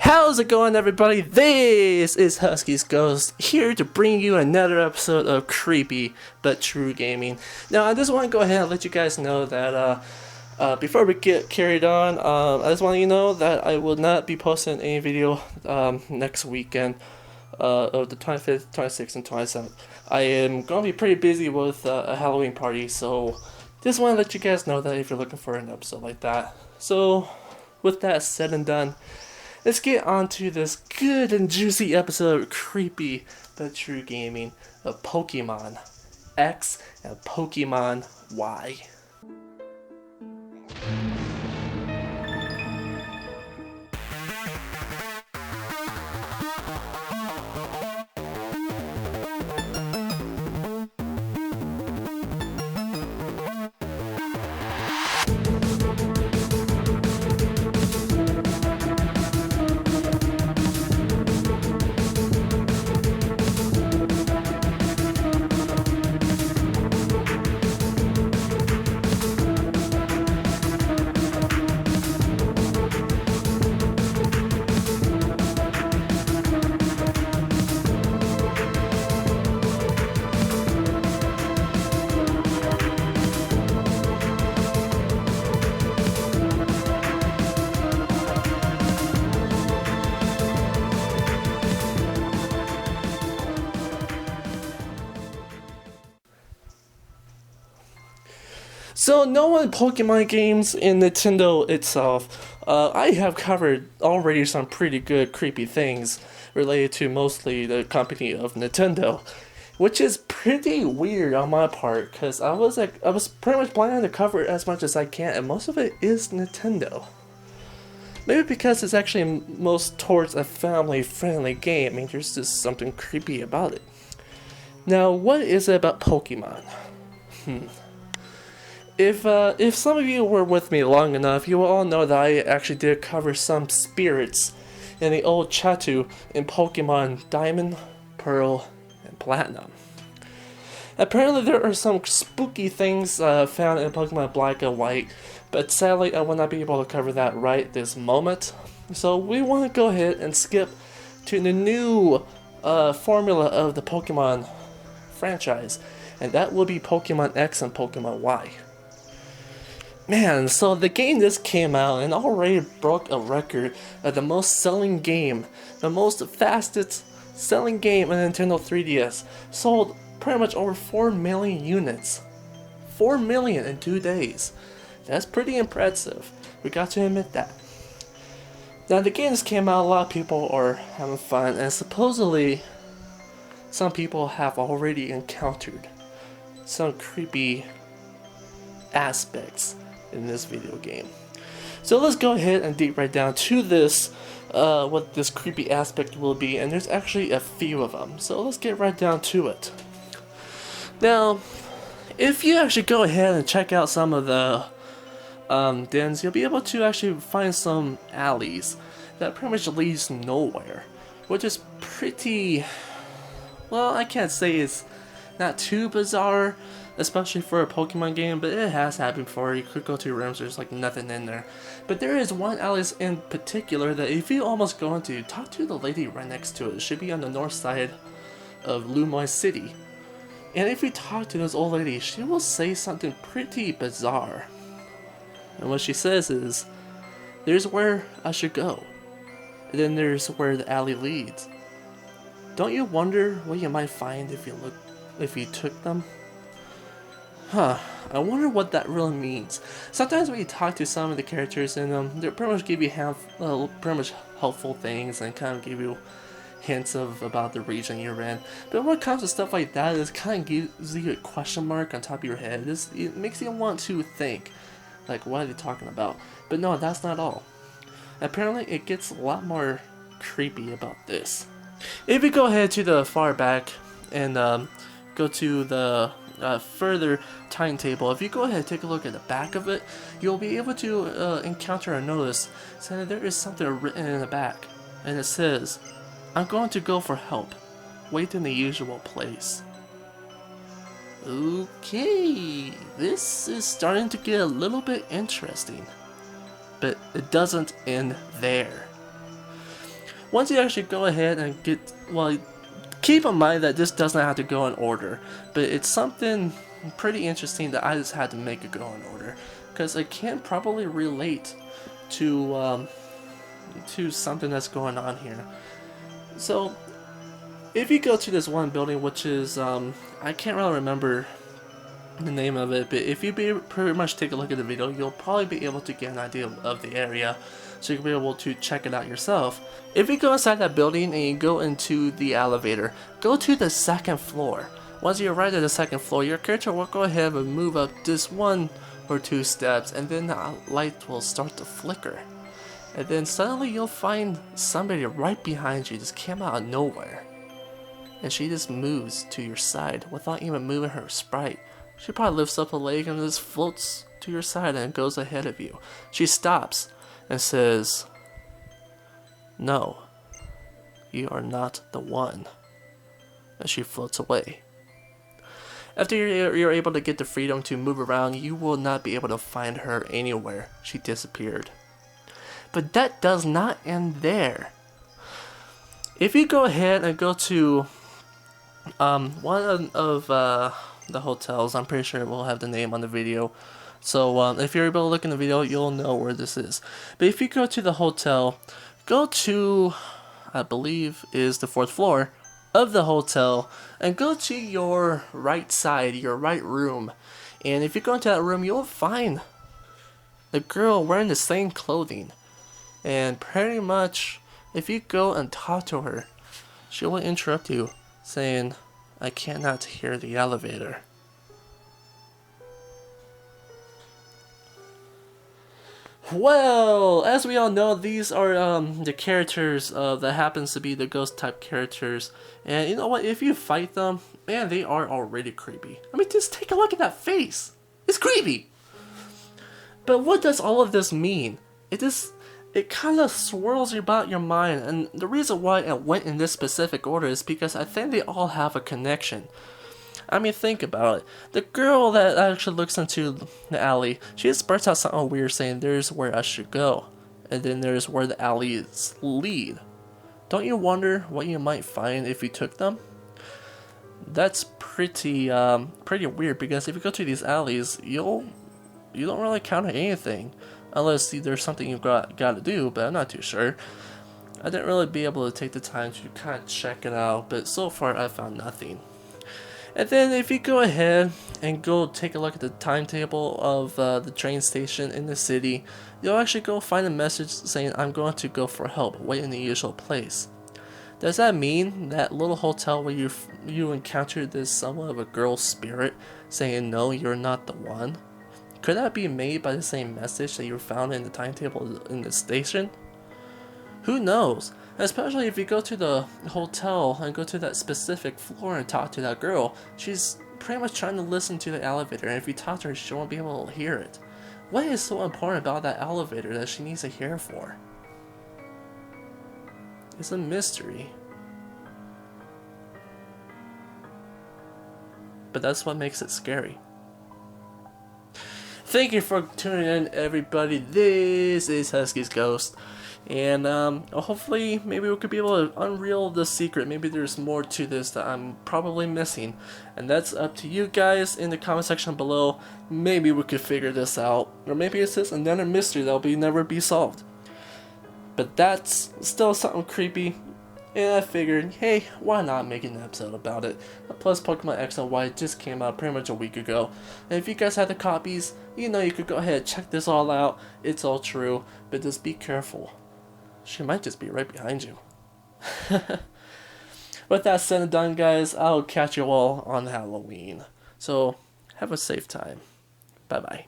How's it going, everybody? This is Husky's Ghost, here to bring you another episode of Creepy But True Gaming. Now, I just want to go ahead and let you guys know that, before we get carried on, I just want you to know that I will not be posting any video, next weekend, of the 25th, 26th, and 27th. I am going to be pretty busy with, a Halloween party, so just want to let you guys know that if you're looking for an episode like that. So, with that said and done, let's get on to this good and juicy episode of Creepy But True Gaming of Pokemon X and Pokemon Y. So, knowing Pokemon games in Nintendo itself, I have covered already some pretty good creepy things related to mostly the company of Nintendo, which is pretty weird on my part, because I was pretty much planning to cover it as much as I can, and most of it is Nintendo. Maybe because it's actually most towards a family-friendly game. I mean, there's just something creepy about it. Now, what is it about Pokemon? If some of you were with me long enough, you will all know that I actually did cover some spirits in the old Chatu in Pokemon Diamond, Pearl, and Platinum. Apparently there are some spooky things found in Pokemon Black and White, but sadly I will not be able to cover that right this moment. So we want to go ahead and skip to the new formula of the Pokemon franchise, and that will be Pokemon X and Pokemon Y. Man, so the game just came out and already broke a record of the most selling game, the most fastest selling game in Nintendo 3DS. Sold pretty much over 4 million units. 4 million in 2 days. That's pretty impressive. We got to admit that. Now the game just came out, a lot of people are having fun, and supposedly some people have already encountered some creepy aspects in this video game. So let's go ahead and dig right down to this, what this creepy aspect will be, and there's actually a few of them. So let's get right down to it. Now, if you actually go ahead and check out some of the dens, you'll be able to actually find some alleys that pretty much leads nowhere, which is pretty, well, I can't say it's not too bizarre, especially for a Pokemon game, but it has happened before. You could go to rooms, there's like nothing in there. But there is one alley in particular that if you almost go into, talk to the lady right next to it. It should be on the north side of Lumiose City. And if you talk to this old lady, she will say something pretty bizarre. And what she says is, there's where I should go. And then there's where the alley leads. Don't you wonder what you might find if you took them? I wonder what that really means. Sometimes when you talk to some of the characters in them, they pretty much give you pretty much helpful things and kind of give you hints about the region you're in. But when it comes to stuff like that, it kind of gives you a question mark on top of your head. It makes you want to think, like, what are they talking about? But no, that's not all. Apparently, it gets a lot more creepy about this. If you go ahead to the far back and go to the further timetable, if you go ahead and take a look at the back of it, you'll be able to encounter a notice saying there is something written in the back, and it says, "I'm going to go for help. Wait in the usual place." Okay, this is starting to get a little bit interesting, but it doesn't end there. Once you actually go ahead and get, well, keep in mind that this doesn't have to go in order, but it's something pretty interesting that I just had to make it go in order, because it can probably relate to something that's going on here. So, if you go to this one building, which is, I can't really remember the name of it, but if you pretty much take a look at the video, you'll probably be able to get an idea of the area, so you can be able to check it out yourself. If you go inside that building and you go into the elevator, go to the second floor. Once you arrive at the second floor, your character will go ahead and move up just 1 or 2 steps, and then the light will start to flicker. And then suddenly you'll find somebody right behind you just came out of nowhere. And she just moves to your side without even moving her sprite. She probably lifts up a leg and just floats to your side and goes ahead of you. She stops and says, "No, you are not the one." And she floats away. After you're able to get the freedom to move around, you will not be able to find her anywhere. She disappeared. But that does not end there. If you go ahead and go to one of the hotels, I'm pretty sure we'll have the name on the video. So if you're able to look in the video, you'll know where this is. But if you go to the hotel, go to, I believe is the 4th floor of the hotel, and go to your right side, your right room. And if you go into that room, you'll find the girl wearing the same clothing. And pretty much, if you go and talk to her, she will interrupt you, saying, "I cannot hear the elevator." Well, as we all know, these are the characters that happens to be the ghost type characters. And you know what, if you fight them, man, they are already creepy. I mean, just take a look at that face. It's creepy. But what does all of this mean? It kind of swirls about your mind, and the reason why it went in this specific order is because I think they all have a connection. I mean, think about it. The girl that actually looks into the alley, she just spurts out something weird saying, "There's where I should go." And then there's where the alleys lead. Don't you wonder what you might find if you took them? That's pretty weird, because if you go to these alleys, you don't really encounter anything. Unless there's something you've got to do, but I'm not too sure. I didn't really be able to take the time to kind of check it out, but so far I found nothing. And then if you go ahead and go take a look at the timetable of the train station in the city, you'll actually go find a message saying, "I'm going to go for help, wait in the usual place." Does that mean that little hotel where you encountered this somewhat of a girl's spirit saying, "No, you're not the one"? Could that be made by the same message that you found in the timetable in the station? Who knows? Especially if you go to the hotel and go to that specific floor and talk to that girl, she's pretty much trying to listen to the elevator, and if you talk to her, she won't be able to hear it. What is so important about that elevator that she needs to hear for? It's a mystery. But that's what makes it scary. Thank you for tuning in, everybody. This is Husky's Ghost. And hopefully maybe we could be able to unveil the secret. Maybe there's more to this that I'm probably missing. And that's up to you guys in the comment section below. Maybe we could figure this out. Or maybe it's just another mystery that'll never be solved. But that's still something creepy. And I figured, hey, why not make an episode about it? Plus, Pokemon X and Y just came out pretty much a week ago. And if you guys have the copies, you know you could go ahead and check this all out. It's all true, but just be careful. She might just be right behind you. With that said and done, guys, I'll catch you all on Halloween. So, have a safe time. Bye-bye.